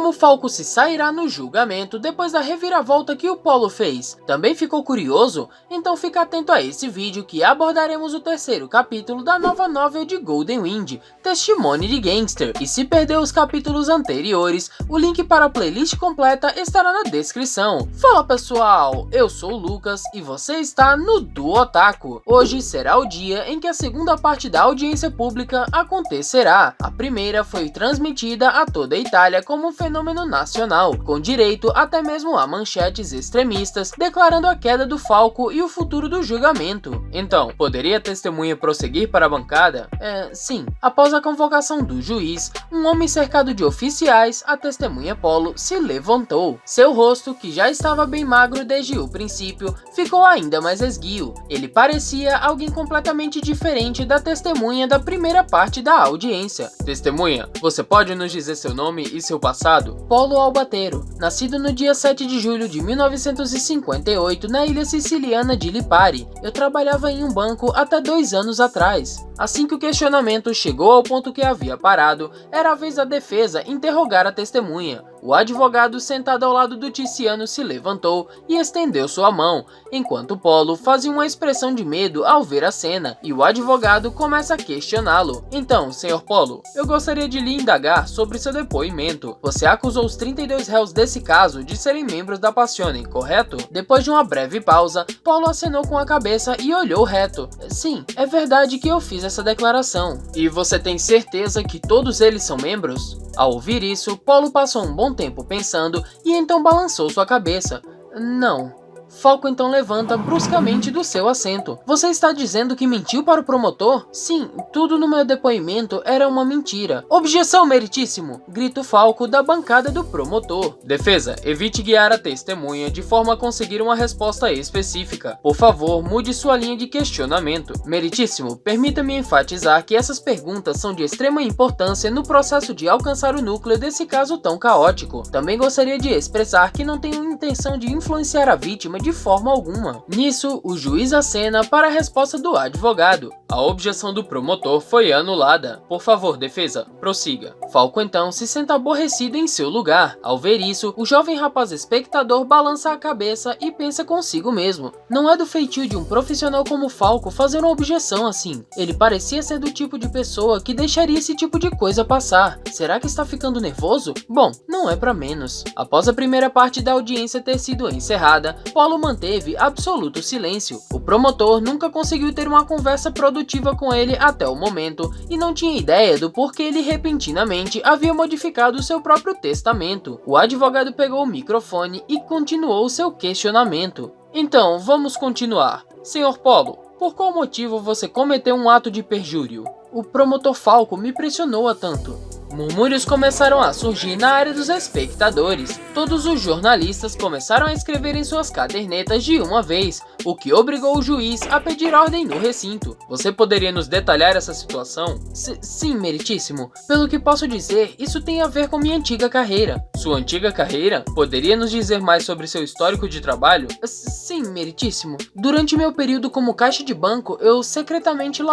como Falco se sairá no julgamento depois da reviravolta que o Polo fez? Também ficou curioso? Então fica atento a esse vídeo que abordaremos o terceiro capítulo da nova novel de Golden Wind, Testimony de Gangster, e se perdeu os capítulos anteriores, o link para a playlist completa estará na descrição. Fala pessoal, eu sou o Lucas e você está no Do Otaku. Hoje será o dia em que a segunda parte da audiência pública acontecerá. A primeira foi transmitida a toda a Itália como um fenômeno nacional, com direito até mesmo a manchetes extremistas declarando a queda do Falco e o futuro do julgamento. Então, poderia a testemunha prosseguir para a bancada? Sim. Após a convocação do juiz, um homem cercado de oficiais, a testemunha Polo, se levantou. Seu rosto, que já estava bem magro desde o princípio, ficou ainda mais esguio. Ele parecia alguém completamente diferente da testemunha da primeira parte da audiência. Testemunha, você pode nos dizer seu nome e seu passado? Polo Albatero, nascido no dia 7 de julho de 1958 na ilha siciliana de Lipari. Eu trabalhava em um banco até 2 anos atrás. Assim que o questionamento chegou ao ponto que havia parado, era a vez da defesa interrogar a testemunha. O advogado sentado ao lado do Tiziano se levantou e estendeu sua mão, enquanto Polo fazia uma expressão de medo ao ver a cena, e o advogado começa a questioná-lo. Então, Sr. Polo, eu gostaria de lhe indagar sobre seu depoimento. Você acusou os 32 réus desse caso de serem membros da Passione, correto? Depois de uma breve pausa, Polo acenou com a cabeça e olhou reto. Sim, é verdade que eu fiz essa declaração. E você tem certeza que todos eles são membros? Ao ouvir isso, Polo passou um bom tempo pensando e então balançou sua cabeça. Não. Falco então levanta bruscamente do seu assento. Você está dizendo que mentiu para o promotor? Sim, tudo no meu depoimento era uma mentira. Objeção, meritíssimo! Grita o Falco da bancada do promotor. Defesa, evite guiar a testemunha de forma a conseguir uma resposta específica. Por favor, mude sua linha de questionamento. Meritíssimo, permita-me enfatizar que essas perguntas são de extrema importância no processo de alcançar o núcleo desse caso tão caótico. Também gostaria de expressar que não tenho intenção de influenciar a vítima de forma alguma. Nisso, o juiz acena para a resposta do advogado. A objeção do promotor foi anulada. Por favor, defesa, prossiga. Falco então se senta aborrecido em seu lugar. Ao ver isso, o jovem rapaz espectador balança a cabeça e pensa consigo mesmo. Não é do feitio de um profissional como Falco fazer uma objeção assim. Ele parecia ser do tipo de pessoa que deixaria esse tipo de coisa passar. Será que está ficando nervoso? Bom, não é pra menos. Após a primeira parte da audiência ter sido encerrada, Polo manteve absoluto silêncio. O promotor nunca conseguiu ter uma conversa produtiva com ele até o momento e não tinha ideia do porquê ele repentinamente havia modificado seu próprio testamento. O advogado pegou o microfone e continuou seu questionamento. Então, vamos continuar. Senhor Polo, por qual motivo você cometeu um ato de perjúrio? O promotor Falco me pressionou a tanto. Murmúrios começaram a surgir na área dos espectadores. Todos os jornalistas começaram a escrever em suas cadernetas de uma vez, o que obrigou o juiz a pedir ordem no recinto. Você poderia nos detalhar essa situação? Sim, meritíssimo. Pelo que posso dizer, isso tem a ver com minha antiga carreira. Sua antiga carreira? Poderia nos dizer mais sobre seu histórico de trabalho? Sim, meritíssimo. Durante meu período como caixa de banco, eu secretamente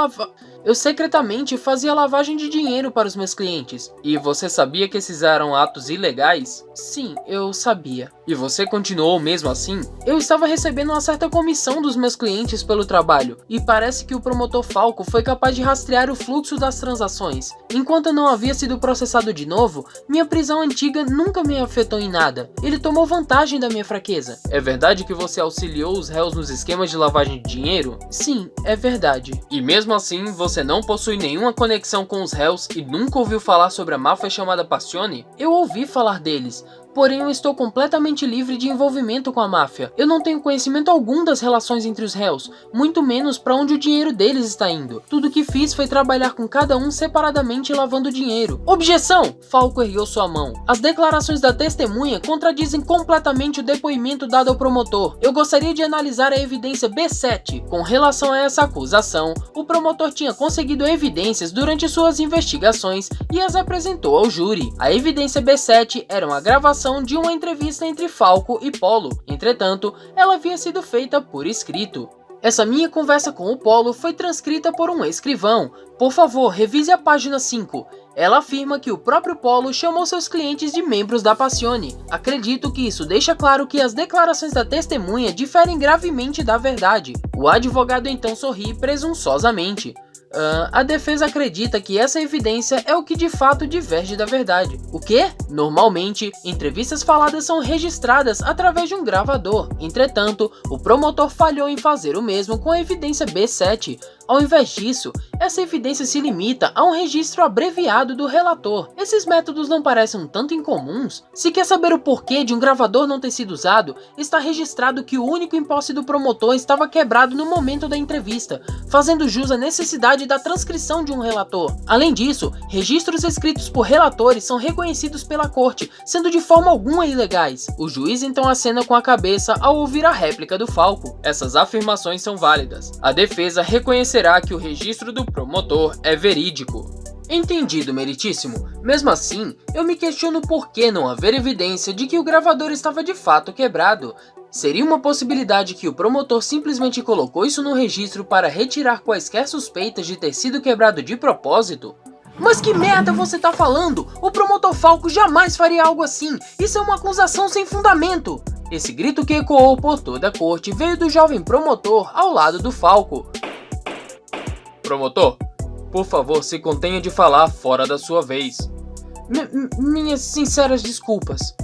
fazia lavagem de dinheiro para os meus clientes. E você sabia que esses eram atos ilegais? Sim, eu sabia. E você continuou mesmo assim? Eu estava recebendo uma certa comissão dos meus clientes pelo trabalho, e parece que o promotor Falco foi capaz de rastrear o fluxo das transações. Enquanto eu não havia sido processado de novo, minha prisão antiga nunca me afetou em nada. Ele tomou vantagem da minha fraqueza. É verdade que você auxiliou os réus nos esquemas de lavagem de dinheiro? Sim, é verdade. E mesmo assim, você não possui nenhuma conexão com os réus e nunca ouviu falar sobre a máfia chamada Passione? Eu ouvi falar deles, porém eu estou completamente livre de envolvimento com a máfia. Eu não tenho conhecimento algum das relações entre os réus, muito menos para onde o dinheiro deles está indo. Tudo que fiz foi trabalhar com cada um separadamente lavando dinheiro. Objeção! Falco ergueu sua mão. As declarações da testemunha contradizem completamente o depoimento dado ao promotor. Eu gostaria de analisar a evidência B7. Com relação a essa acusação, o promotor tinha conseguido evidências durante suas investigações e as apresentou ao júri. A evidência B7 era uma gravação de uma entrevista entre Falco e Polo. Entretanto, ela havia sido feita por escrito. Essa minha conversa com o Polo foi transcrita por um escrivão. Por favor, revise a página 5. Ela afirma que o próprio Polo chamou seus clientes de membros da Passione. Acredito que isso deixa claro que as declarações da testemunha diferem gravemente da verdade. O advogado então sorri presunçosamente. A defesa acredita que essa evidência é o que de fato diverge da verdade. O quê? Normalmente, entrevistas faladas são registradas através de um gravador. Entretanto, o promotor falhou em fazer o mesmo com a evidência B7. Ao invés disso, essa evidência se limita a um registro abreviado do relator. Esses métodos não parecem um tanto incomuns? Se quer saber o porquê de um gravador não ter sido usado, está registrado que o único imposte do promotor estava quebrado no momento da entrevista, fazendo jus à necessidade da transcrição de um relator. Além disso, registros escritos por relatores são reconhecidos pela corte, sendo de forma alguma ilegais. O juiz então acena com a cabeça ao ouvir a réplica do Falco. Essas afirmações são válidas. A defesa reconhecerá que o registro do promotor é verídico. Entendido, meritíssimo. Mesmo assim, eu me questiono por que não haver evidência de que o gravador estava de fato quebrado. Seria uma possibilidade que o promotor simplesmente colocou isso no registro para retirar quaisquer suspeitas de ter sido quebrado de propósito? Mas que merda você tá falando? O promotor Falco jamais faria algo assim. Isso é uma acusação sem fundamento. Esse grito que ecoou por toda a corte veio do jovem promotor ao lado do Falco. Promotor, por favor, se contenha de falar fora da sua vez. Minhas sinceras desculpas.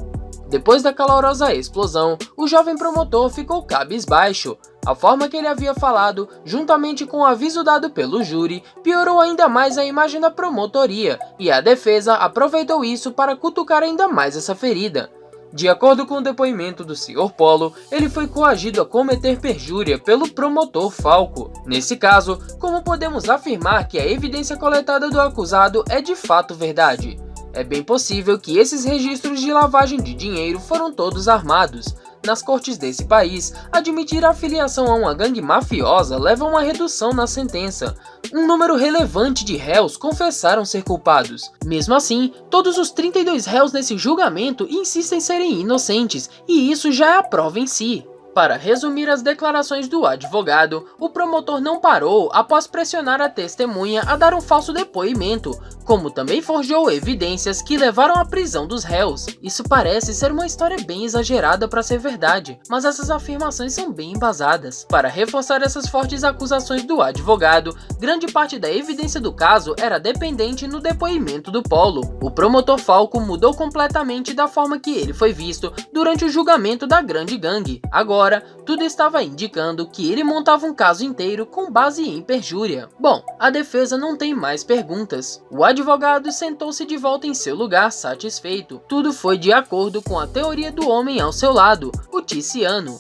Depois da calorosa explosão, o jovem promotor ficou cabisbaixo. A forma que ele havia falado, juntamente com o aviso dado pelo júri, piorou ainda mais a imagem da promotoria, e a defesa aproveitou isso para cutucar ainda mais essa ferida. De acordo com o depoimento do Sr. Polo, ele foi coagido a cometer perjúria pelo promotor Falco. Nesse caso, como podemos afirmar que a evidência coletada do acusado é de fato verdade? É bem possível que esses registros de lavagem de dinheiro foram todos armados. Nas cortes desse país, admitir a filiação a uma gangue mafiosa leva a uma redução na sentença. Um número relevante de réus confessaram ser culpados. Mesmo assim, todos os 32 réus nesse julgamento insistem serem inocentes, e isso já é a prova em si. Para resumir as declarações do advogado, o promotor não parou após pressionar a testemunha a dar um falso depoimento, como também forjou evidências que levaram à prisão dos réus. Isso parece ser uma história bem exagerada para ser verdade, mas essas afirmações são bem embasadas. Para reforçar essas fortes acusações do advogado, grande parte da evidência do caso era dependente no depoimento do Polo. O promotor Falco mudou completamente da forma que ele foi visto durante o julgamento da grande gangue. Agora, tudo estava indicando que ele montava um caso inteiro com base em perjúria. Bom, a defesa não tem mais perguntas. O advogado sentou-se de volta em seu lugar satisfeito. Tudo foi de acordo com a teoria do homem ao seu lado, o Tiziano.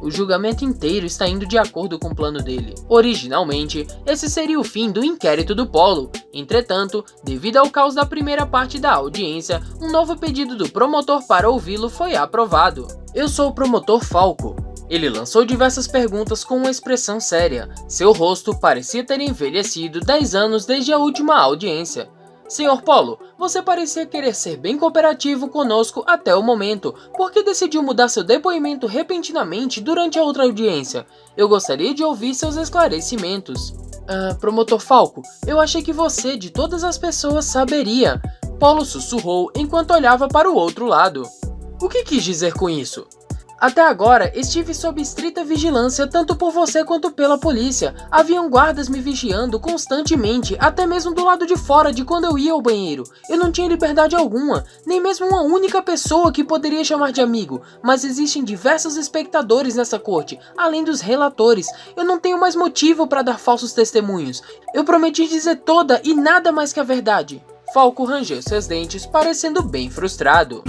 O julgamento inteiro está indo de acordo com o plano dele. Originalmente, esse seria o fim do inquérito do Polo. Entretanto, devido ao caos da primeira parte da audiência, um novo pedido do promotor para ouvi-lo foi aprovado. Eu sou o promotor Falco. Ele lançou diversas perguntas com uma expressão séria. Seu rosto parecia ter envelhecido 10 anos desde a última audiência. Senhor Polo, você parecia querer ser bem cooperativo conosco até o momento. Por que decidiu mudar seu depoimento repentinamente durante a outra audiência? Eu gostaria de ouvir seus esclarecimentos. Promotor Falco, eu achei que você, de todas as pessoas, saberia. Polo sussurrou enquanto olhava para o outro lado. O que quis dizer com isso? Até agora, estive sob estrita vigilância tanto por você quanto pela polícia. Haviam guardas me vigiando constantemente, até mesmo do lado de fora de quando eu ia ao banheiro. Eu não tinha liberdade alguma, nem mesmo uma única pessoa que poderia chamar de amigo. Mas existem diversos espectadores nessa corte, além dos relatores. Eu não tenho mais motivo para dar falsos testemunhos. Eu prometi dizer toda e nada mais que a verdade. Falco rangeu seus dentes, parecendo bem frustrado.